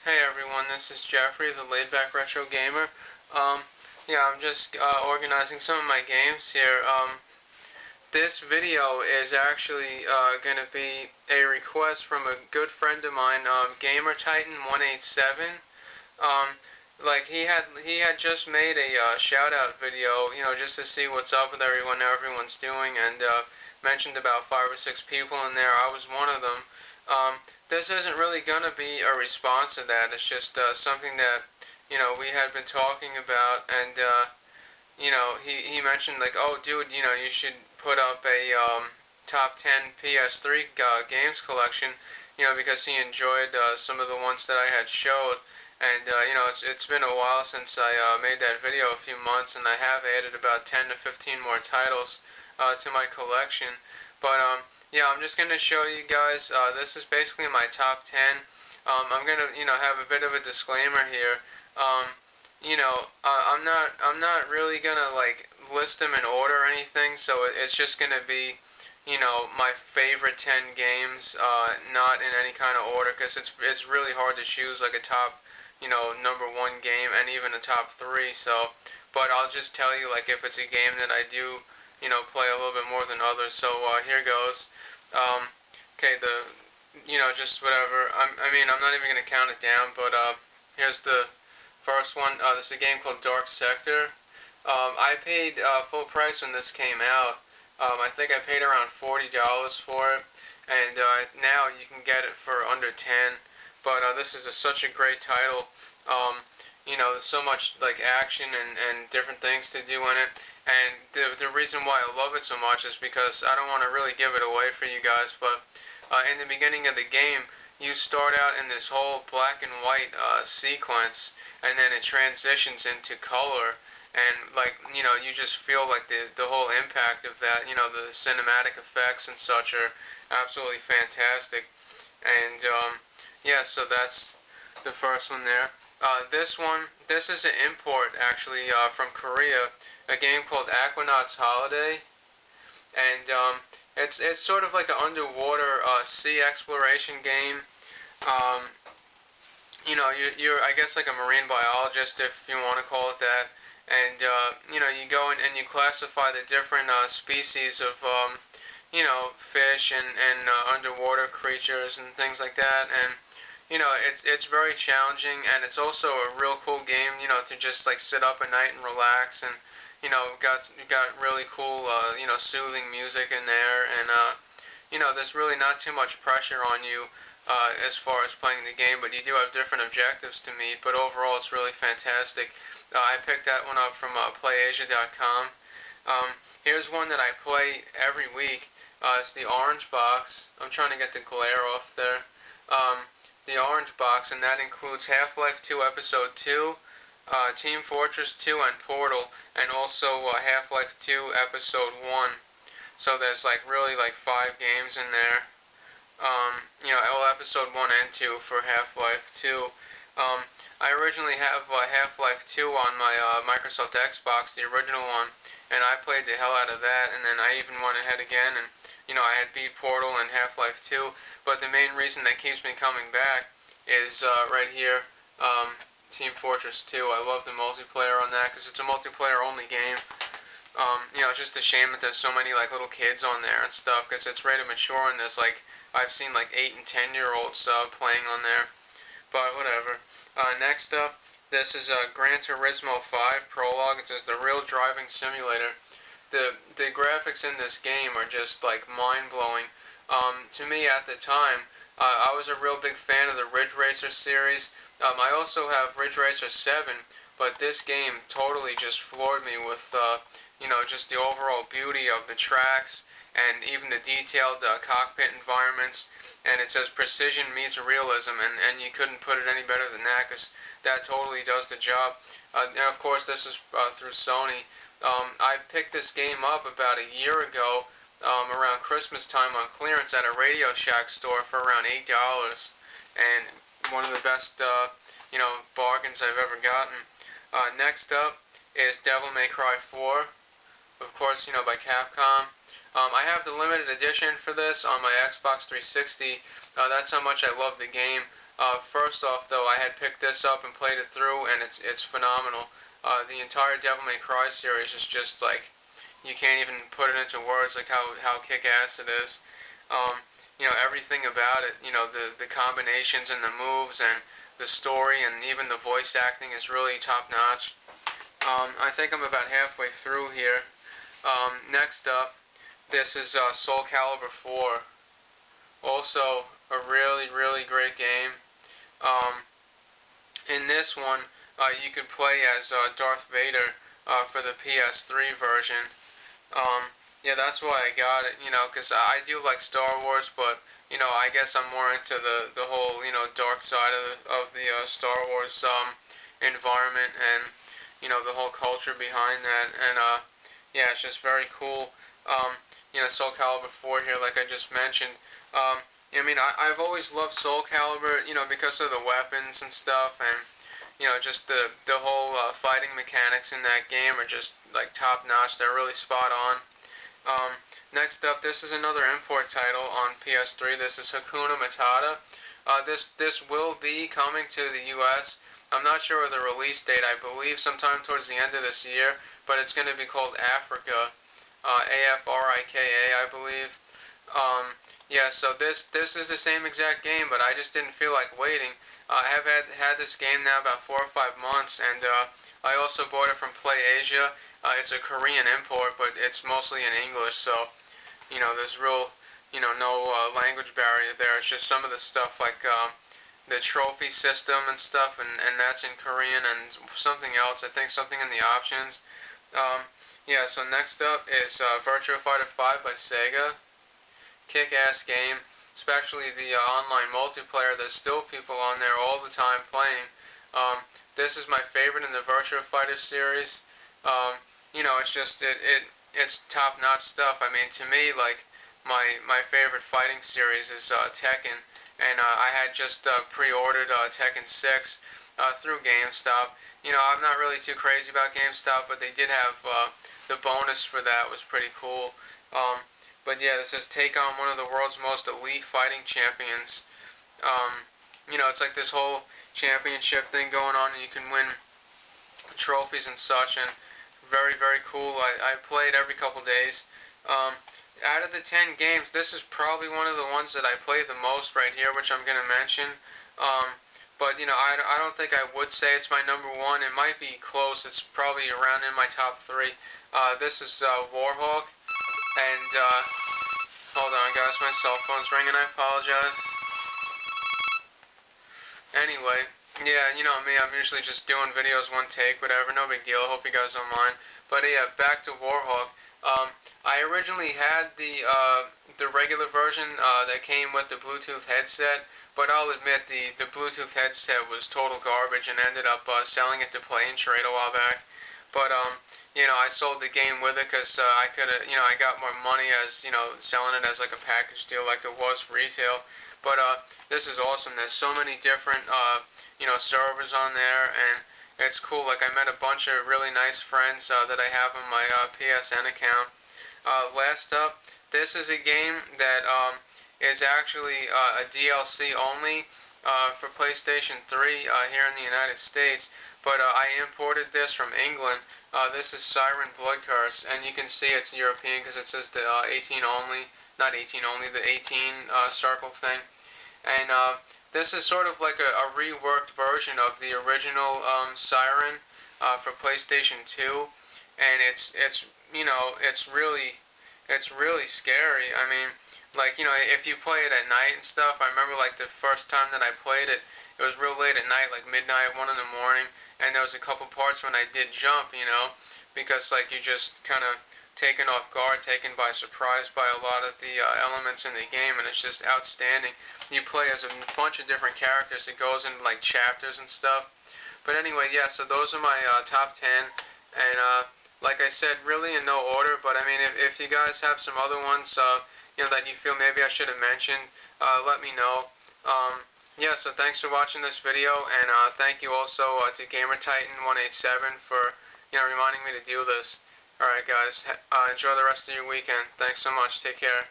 Hey everyone, this is Jeffrey, the laid-back retro gamer. Yeah, I'm just organizing some of my games here. This video is actually going to be a request from a good friend of mine, GAMERTITAN187. Um, like he had just made a shout-out video, just to see what's up with everyone, how everyone's doing, and mentioned about 5 or 6 people in there. I was one of them. Um, this isn't really gonna be a response to that. It's just something that we had been talking about, and he mentioned like, oh, dude, you should put up a top 10 PS3 games collection, because he enjoyed some of the ones that I had showed. And it's been a while since I made that video, a few months, and I have added about 10 to 15 more titles to my collection. But yeah, I'm just gonna show you guys. This is basically my top 10. I'm gonna have a bit of a disclaimer here. I'm not really gonna like list them in order or anything. So it's just gonna be my favorite 10 games, not in any kind of order, because it's really hard to choose like a top number one game and even a top three. So, but I'll just tell you like if it's a game that I do play a little bit more than others. So here goes. Um, okay, just whatever. I'm not even gonna count it down, but here's the first one. This is a game called Dark Sector. I paid full price when this came out. I think I paid around $40 for it, and now you can get it for under 10. But this is such a great title. There's so much like action and different things to do in it. And the reason why I love it so much is because I don't want to really give it away for you guys, but in the beginning of the game, you start out in this whole black and white sequence, and then it transitions into color, and like you just feel like the whole impact of that. The cinematic effects and such are absolutely fantastic. And yeah, so that's the first one there. This is an import actually from Korea, a game called Aquanaut's Holiday, and it's sort of like an underwater sea exploration game. Um, you're I guess like a marine biologist, if you want to call it that, and you go in and you classify the different species of fish and underwater creatures and things like that. And it's very challenging, and it's also a real cool game, to just like sit up at night and relax. And got really cool soothing music in there. And there's really not too much pressure on you as far as playing the game, but you do have different objectives to meet. But overall, it's really fantastic. I picked that one up from PlayAsia.com. Here's one that I play every week. It's the Orange Box. I'm trying to get the glare off there. The Orange Box, and that includes Half-Life 2 Episode 2, Team Fortress 2, and Portal, and also Half-Life 2 Episode 1. So there's like really like 5 games in there. Episode 1 and 2 for Half-Life 2. I originally have Half-Life 2 on my Microsoft Xbox, the original one, and I played the hell out of that, and then I even went ahead again, and I had beat Portal and Half-Life 2, but the main reason that keeps me coming back is right here, Team Fortress 2. I love the multiplayer on that, because it's a multiplayer-only game. It's just a shame that there's so many like little kids on there and stuff, because it's rated mature, and there's like I've seen like 8 and 10-year-olds playing on there. But whatever. Next up, this is Gran Turismo 5 Prologue. It says the real driving simulator. The graphics in this game are just like mind-blowing. To me at the time, I was a real big fan of the Ridge Racer series. I also have Ridge Racer 7, but this game totally just floored me with just the overall beauty of the tracks and even the detailed cockpit environments. And it says precision meets realism, and you couldn't put it any better than that, because that totally does the job. And of course, this is through Sony. I picked this game up about a year ago, around Christmas time on clearance at a Radio Shack store for around $8, and one of the best bargains I've ever gotten. Next up is Devil May Cry 4, of course, by Capcom. I have the limited edition for this on my Xbox 360. That's how much I love the game. First off, though, I had picked this up and played it through, and it's phenomenal. The entire Devil May Cry series is just like, you can't even put it into words, like how kick-ass it is. Um, everything about it, the combinations and the moves and the story and even the voice acting is really top-notch. I think I'm about halfway through here. Next up, this is Soul Calibur 4. Also, a really, really great game. Um, in this one, you could play as Darth Vader for the PS3 version. Um, yeah, that's why I got it, because I do like Star Wars, but, I guess I'm more into the whole, dark side of the Star Wars environment and, the whole culture behind that. And, yeah, it's just very cool. Soul Calibur 4 here, like I just mentioned. Um, I've always loved Soul Calibur, because of the weapons and stuff, and, just the whole fighting mechanics in that game are just, like, top-notch. They're really spot on. Next up, this is another import title on PS3. This is Hakuna Matata. This will be coming to the U.S. I'm not sure of the release date. I believe sometime towards the end of this year, but it's going to be called Africa, Afrika, I believe. Yeah, so this is the same exact game, but I just didn't feel like waiting. I have had this game now about 4 or 5 months, and I also bought it from PlayAsia. It's a Korean import, but it's mostly in English, so there's real no language barrier there. It's just some of the stuff like the trophy system and stuff, and that's in Korean, and something else. I think something in the options. Um, yeah, so next up is Virtua Fighter 5 by Sega. Kick-ass game, especially the online multiplayer. There's still people on there all the time playing. This is my favorite in the Virtua Fighter series. It's just it's top-notch stuff. I mean, to me, like my favorite fighting series is Tekken, and I had just pre-ordered Tekken 6 through GameStop. I'm not really too crazy about GameStop, but they did have the bonus for that was pretty cool. Um, but yeah, this is take on one of the world's most elite fighting champions. It's like this whole championship thing going on, and you can win trophies and such, and very, very cool. I play it every couple days. Out of the 10 games, this is probably one of the ones that I play the most right here, which I'm going to mention. But, I don't think I would say it's my number one. It might be close. It's probably around in my top 3. This is Warhawk. And, hold on, guys, my cell phone's ringing. I apologize. Anyway, yeah, you know me, I'm usually just doing videos one take, whatever, no big deal. I hope you guys don't mind. But yeah, back to Warhawk. I originally had the regular version that came with the Bluetooth headset, but I'll admit the Bluetooth headset was total garbage and ended up selling it to Play and Trade a while back. But I sold the game with it because I could, I got more money as, selling it as like a package deal like it was retail. But this is awesome. There's so many different, servers on there, and it's cool. Like I met a bunch of really nice friends that I have on my PSN account. Last up, this is a game that is actually a DLC only for PlayStation 3 here in the United States. But I imported this from England. This is Siren Blood Curse, and you can see it's European because it says the 18 only, not 18 only, the 18 circle thing. And this is sort of like a reworked version of the original Siren for PlayStation 2, and it's really scary. I mean, like, if you play it at night and stuff, I remember like the first time that I played it, it was real late at night, like midnight, 1 in the morning, and there was a couple parts when I did jump, because like you just kind of taken off guard, taken by surprise by a lot of the elements in the game, and it's just outstanding. You play as a bunch of different characters. It goes into like chapters and stuff. But anyway, yeah, so those are my top 10, and like I said, really in no order, but I mean, if you guys have some other ones, that you feel maybe I should have mentioned, let me know. Yeah, so thanks for watching this video, and thank you also to GamerTitan187 for, reminding me to do this. Alright guys, enjoy the rest of your weekend. Thanks so much. Take care.